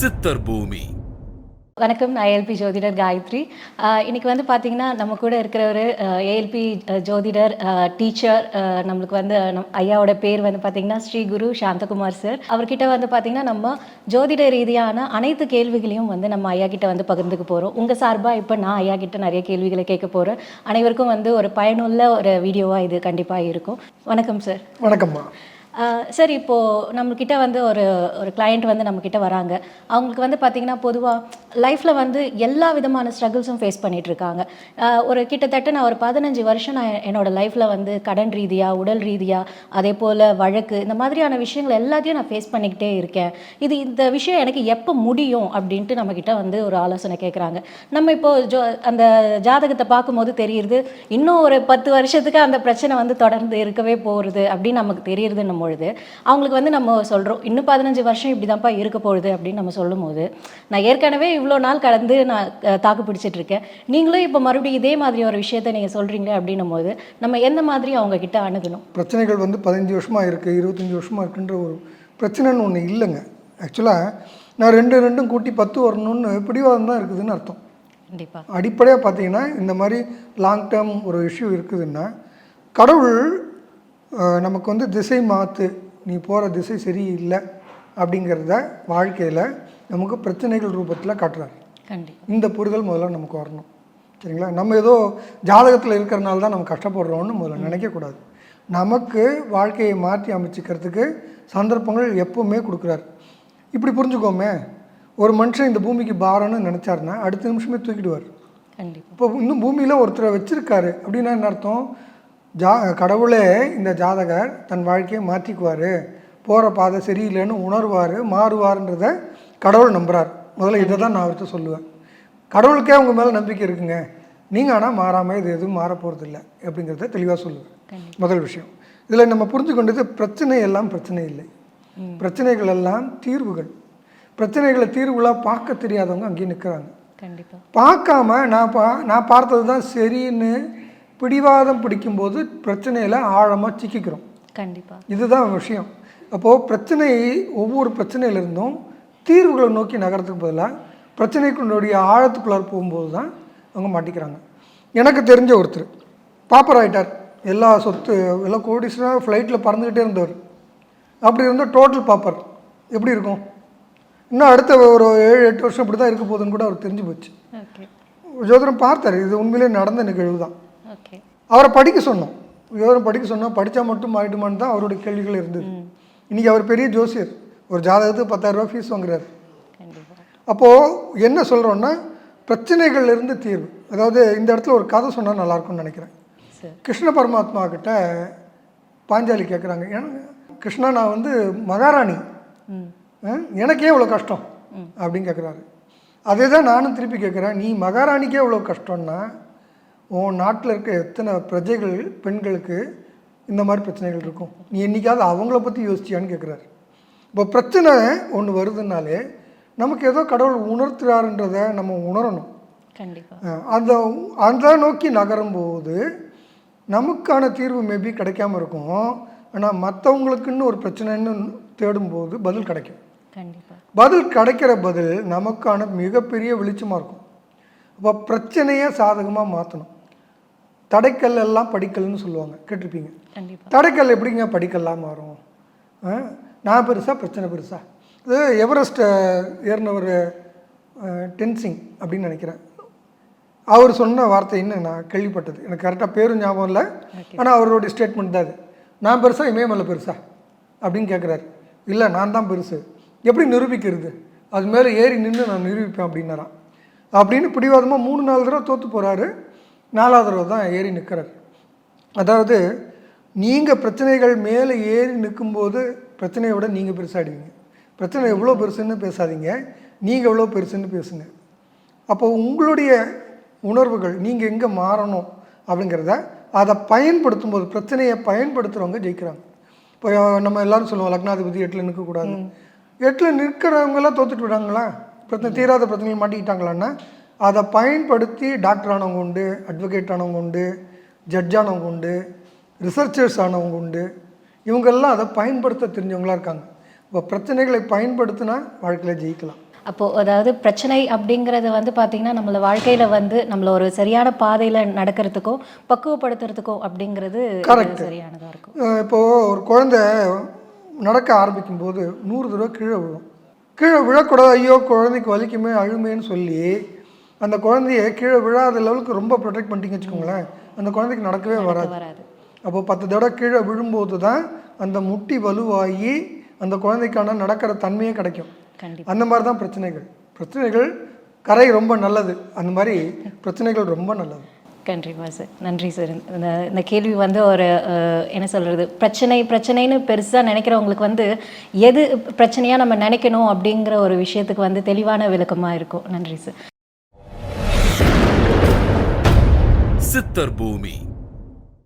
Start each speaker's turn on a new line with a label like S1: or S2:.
S1: சித்தர் பூமி.
S2: வணக்கம், நான் ஏஎல்பி ஜோதிடர் காயத்ரி. இன்னைக்கு வந்து பார்த்தீங்கன்னா நம்ம கூட இருக்கிற ஒரு ஏஎல்பி ஜோதிடர் டீச்சர். நம்மளுக்கு வந்து ஐயாவோட பேர் வந்து பார்த்தீங்கன்னா ஸ்ரீ குரு சாந்தகுமார் சார். அவர்கிட்ட வந்து பார்த்தீங்கன்னா நம்ம ஜோதிட ரீதியான அனைத்து கேள்விகளையும் வந்து நம்ம ஐயா கிட்ட வந்து பகிர்ந்துக்க போகிறோம். உங்கள் சார்பாக இப்போ நான் ஐயா கிட்ட நிறைய கேள்விகளை கேட்க போகிறேன். அனைவருக்கும் வந்து ஒரு பயனுள்ள ஒரு வீடியோவாக இது கண்டிப்பாக இருக்கும். வணக்கம் சார்.
S3: வணக்கம்மா.
S2: சார், இப்போது நம்மக்கிட்ட வந்து ஒரு கிளையண்ட் வந்து நம்மக்கிட்ட வராங்க. அவங்களுக்கு வந்து பார்த்திங்கன்னா பொதுவாக லைஃப்பில் வந்து எல்லா விதமான ஸ்ட்ரகிள்ஸும் ஃபேஸ் பண்ணிகிட்ருக்காங்க. ஒரு கிட்டத்தட்ட நான் ஒரு 15 வருஷம் நான் என்னோடய லைஃப்பில் வந்து கடன் ரீதியாக, உடல் ரீதியாக, அதே போல் வழக்கு, இந்த மாதிரியான விஷயங்கள் எல்லாத்தையும் நான் ஃபேஸ் பண்ணிக்கிட்டே இருக்கேன். இந்த விஷயம் எனக்கு எப்போ முடியும் அப்படின்ட்டு நம்மக்கிட்ட வந்து ஒரு ஆலோசனை கேட்குறாங்க. நம்ம இப்போது அந்த ஜாதகத்தை பார்க்கும்போது தெரியுது, இன்னும் ஒரு 10 வருஷத்துக்கு அந்த பிரச்சனை வந்து தொடர்ந்து இருக்கவே போகிறது அப்படின்னு நமக்கு தெரியுதுன்னும் பொழுது அவங்களுக்கு வந்து நம்ம சொல்கிறோம், இன்னும் 15 வருஷம் இப்படி தான்ப்பா இருக்க போகுது அப்படின்னு நம்ம சொல்லும் போது, நான் ஏற்கனவே இவ்வளோ நாள் கடந்து நான் தாக்கு பிடிச்சிட்டு இருக்கேன், நீங்களும் இப்போ மறுபடியும் இதே மாதிரி ஒரு விஷயத்தை நீங்கள் சொல்கிறீங்களே அப்படின்னும் போது நம்ம எந்த மாதிரி அவங்க கிட்ட அணுகணும்?
S3: பிரச்சனைகள் வந்து 15 வருஷமாக இருக்குது, 25 வருஷமாக இருக்குன்ற ஒரு பிரச்சனைன்னு ஒன்று இல்லைங்க. ஆக்சுவலாக நான் ரெண்டும் கூட்டி 10 வரணும்னு பிடிவாதம் தான் இருக்குதுன்னு அர்த்தம்.
S2: கண்டிப்பாக
S3: அடிப்படையாக பார்த்தீங்கன்னா இந்த மாதிரி லாங் டேர்ம் ஒரு இஷ்யூ இருக்குதுன்னா கடவுள் நமக்கு வந்து திசை மாற்று, நீ போகிற திசை சரியில்லை அப்படிங்கிறத வாழ்க்கையில் நமக்கு பிரச்சனைகள் ரூபத்தில் காட்டுறாரு. இந்த புரிதல் முதல்ல நமக்கு வரணும். சரிங்களா? நம்ம ஏதோ ஜாதகத்தில் இருக்கிறனால தான் நம்ம கஷ்டப்படுறோன்னு முதல்ல நினைக்கக்கூடாது. நமக்கு வாழ்க்கையை மாற்றி அமைச்சிக்கிறதுக்கு சந்தர்ப்பங்கள் எப்பவுமே கொடுக்குறாரு. இப்படி புரிஞ்சுக்கோமே, ஒரு மனுஷன் இந்த பூமிக்கு பாரம்னு நினச்சாருன்னா அடுத்த நிமிஷமே தூக்கிடுவார். இப்போ இன்னும் பூமியில் ஒருத்தரை வச்சுருக்காரு அப்படின்னா என்ன அர்த்தம்? கடவுளே இந்த ஜாதகர் தன் வாழ்க்கையை மாற்றிக்குவார், போகிற பாதை சரியில்லைன்னு உணர்வார், மாறுவார்ன்றதை கடவுள் நம்புகிறார். முதல்ல இதை தான் நான் அவர்கிட்ட சொல்லுவேன். கடவுளுக்கே உங்கள் மேலே நம்பிக்கை இருக்குங்க, நீங்கள் ஆனால் மாறாமல் இது எதுவும் மாற போகிறதில்லை அப்படிங்கிறத தெளிவாக சொல்லுவேன். முதல் விஷயம். இதில் நம்ம புரிஞ்சு கொண்டது, பிரச்சனை எல்லாம் பிரச்சனை இல்லை, பிரச்சனைகள் எல்லாம் தீர்வுகள். பிரச்சனைகளை தீர்வுகளாக பார்க்க தெரியாதவங்க அங்கேயே நிற்கிறாங்க. பார்க்காம நான் பார்த்தது தான் சரின்னு பிடிவாதம் பிடிக்கும்போது பிரச்சனையில் ஆழமாக சிக்கிக்கிறோம். இதுதான் விஷயம். அப்போது ஒவ்வொரு பிரச்சனையிலிருந்தும் தீர்வுகளை நோக்கி நகரத்துக்கு பதிலாக பிரச்சனைக்குடைய ஆழத்துக்குள்ளார் போகும்போது தான் அவங்க மாட்டிக்கிறாங்க. எனக்கு தெரிஞ்ச ஒருத்தர் பாப்பர் ஆகிட்டார். எல்லா சொத்து எல்லாம் கோடீஸ்வரராக ஃப்ளைட்டில் பறந்துக்கிட்டே இருந்தவர். அப்படி இருந்தால் டோட்டல் பாப்பர் எப்படி இருக்கும்? இன்னும் அடுத்த ஒரு 7-8 வருஷம் இப்படி தான் இருக்க போகுதுன்னு கூட அவர் தெரிஞ்சு போச்சு. ஜோதிடம் பார்த்தார், இது உண்மையிலே நடந்த நிகழ்வு தான். அவரை படிக்க சொன்னோம். ஜோதிடம் படிக்க சொன்னால் படித்தா மட்டும் மாறிடுமான்னு தான் அவருடைய கேள்விகள் இருந்தது. இன்றைக்கி அவர் பெரிய ஜோசியர், ஒரு ஜாதகத்துக்கு 10,000 ரூபா ஃபீஸ் வாங்குறாரு. அப்போது என்ன சொல்கிறோன்னா, பிரச்சனைகள்லேருந்து தீர்வு. அதாவது இந்த இடத்துல ஒரு கதை சொன்னால் நல்லாயிருக்கும்னு நினைக்கிறேன். கிருஷ்ண பரமாத்மா கிட்ட பாஞ்சாலி கேட்குறாங்க, கிருஷ்ணா நான் வந்து மகாராணி, எனக்கே இவ்வளோ கஷ்டம் அப்படின்னு கேட்குறாரு. அதே தான் நானும் திருப்பி கேட்குறேன், நீ மகாராணிக்கே இவ்வளோ கஷ்டம்னா உன் நாட்டில் இருக்க எத்தனை பிரஜைகள் பெண்களுக்கு இந்த மாதிரி பிரச்சனைகள் இருக்கும், நீ என்றைக்காவது அவங்கள பற்றி யோசிச்சியான்னு கேட்குறாரு. இப்போ பிரச்சனை ஒன்று வருதுனாலே நமக்கு ஏதோ கடவுள் உணர்த்துறாருன்றதை நம்ம உணரணும். அந்த நோக்கி நகரும்போது நமக்கான தீர்வு மேபி கிடைக்காம இருக்கும். ஆனால் மற்றவங்களுக்குன்னு ஒரு பிரச்சனைன்னு தேடும்போது பதில் கிடைக்கும். பதில் கிடைக்கிற பதில் நமக்கான மிகப்பெரிய வெளிச்சமாக இருக்கும். அப்போ பிரச்சனையை சாதகமாக மாற்றணும். தடைக்கல் எல்லாம் படிக்கல்னு சொல்லுவாங்க, கேட்டிருப்பீங்க. தடைக்கல் எப்படிங்க படிக்கல்லாம் மாறும்? நான் பெருசா பிரச்சனை பெருசா? இது எவரெஸ்ட் ஏறினவர் டென்சிங் அப்படின்னு நினைக்கிறேன். அவர் சொன்ன வார்த்தை இன்னும் நான் கேள்விப்பட்டது, எனக்கு கரெக்டாக பேரும் ஞாபகம் இல்லை, ஆனால் அவருடைய ஸ்டேட்மெண்ட் தான் அது. நான் பெருசா இமயமலை பெருசா அப்படின்னு கேட்குறாரு. இல்லை, நான் தான் பெருசு. எப்படி நிரூபிக்கிறது? அது மேலே ஏறி நின்று நான் நிரூபிப்பேன் அப்படின்னாராம். அப்படின்னு பிடிவாதமாக 3-4 தடவை தோற்று போகிறாரு. 4ஆவது தடவை தான் ஏறி நிற்கிறார். அதாவது நீங்கள் பிரச்சனைகள் மேலே ஏறி நிற்கும்போது பிரச்சனையை விட நீங்கள் பெருசாகிடுவீங்க. பிரச்சனை எவ்வளோ பெருசுன்னு பேசாதீங்க, நீங்கள் எவ்வளோ பெருசுன்னு பேசுங்க. அப்போ உங்களுடைய உணர்வுகள் நீங்கள் எங்கே மாறணும் அப்படிங்கிறத அதை பயன்படுத்தும் போது, பிரச்சனையை பயன்படுத்துகிறவங்க ஜெயிக்கிறாங்க. இப்போ நம்ம எல்லோரும் சொல்லுவோம், லக்னாதிபதி 8ல் நிற்கக்கூடாது. 8ல் நிற்கிறவங்களாம் தோற்றுட்டு விடாங்களா? பிரச்சனை தீராத பிரச்சனைகள் மாட்டிக்கிட்டாங்களான்னா அதை பயன்படுத்தி டாக்டர் ஆனவங்க உண்டு, அட்வொகேட் ஆனவங்க உண்டு, ஜட்ஜ் ஆனவங்க உண்டு, ரிசர்ச்சர்ஸ் ஆனவங்க உண்டு. இவங்கெல்லாம் அதை பயன்படுத்த தெரிஞ்சவங்களாக இருக்காங்க. இப்போ பிரச்சனைகளை பயன்படுத்தினா வாழ்க்கையில் ஜெயிக்கலாம்.
S2: அப்போது அதாவது பிரச்சனை அப்படிங்கிறது வந்து பார்த்திங்கன்னா நம்மள வாழ்க்கையில் வந்து நம்மள ஒரு சரியான பாதையில் நடக்கிறதுக்கோ பக்குவப்படுத்துறதுக்கோ அப்படிங்கிறது சரியானதாக இருக்கும்.
S3: இப்போது ஒரு குழந்தை நடக்க ஆரம்பிக்கும்போது 100 தடவை கீழே விழும். கீழே விழக்கூடாது, ஐயோ குழந்தைக்கு வலிக்குமே அழுமேன்னு சொல்லி அந்த குழந்தைய கீழே விழாத லெவலுக்கு ரொம்ப ப்ரொடெக்ட் பண்ணிட்டீங்கன்னு வச்சுக்கோங்களேன், அந்த குழந்தைக்கு நடக்கவே வராது. அப்போ 10 தடவை கீழே விழும்போது தான் அந்த முட்டி வலுவாகி அந்த குழந்தைக்கான நடக்கிற தன்மையே கிடைக்கும். அந்த மாதிரி தான் பிரச்சனைகள் கரை ரொம்ப நல்லது, அந்த மாதிரி பிரச்சனைகள் ரொம்ப நல்லது.
S2: கண்டிப்பாக சார், நன்றி சார். இந்த கேள்வி வந்து ஒரு என்ன சொல்கிறது, பிரச்சனைன்னு பெருசாக நினைக்கிறவங்களுக்கு வந்து எது பிரச்சனையாக நம்ம நினைக்கணும் அப்படிங்கிற ஒரு விஷயத்துக்கு வந்து தெளிவான விளக்கமாக இருக்கும். நன்றி சார்.
S1: சித்தர் பூமி.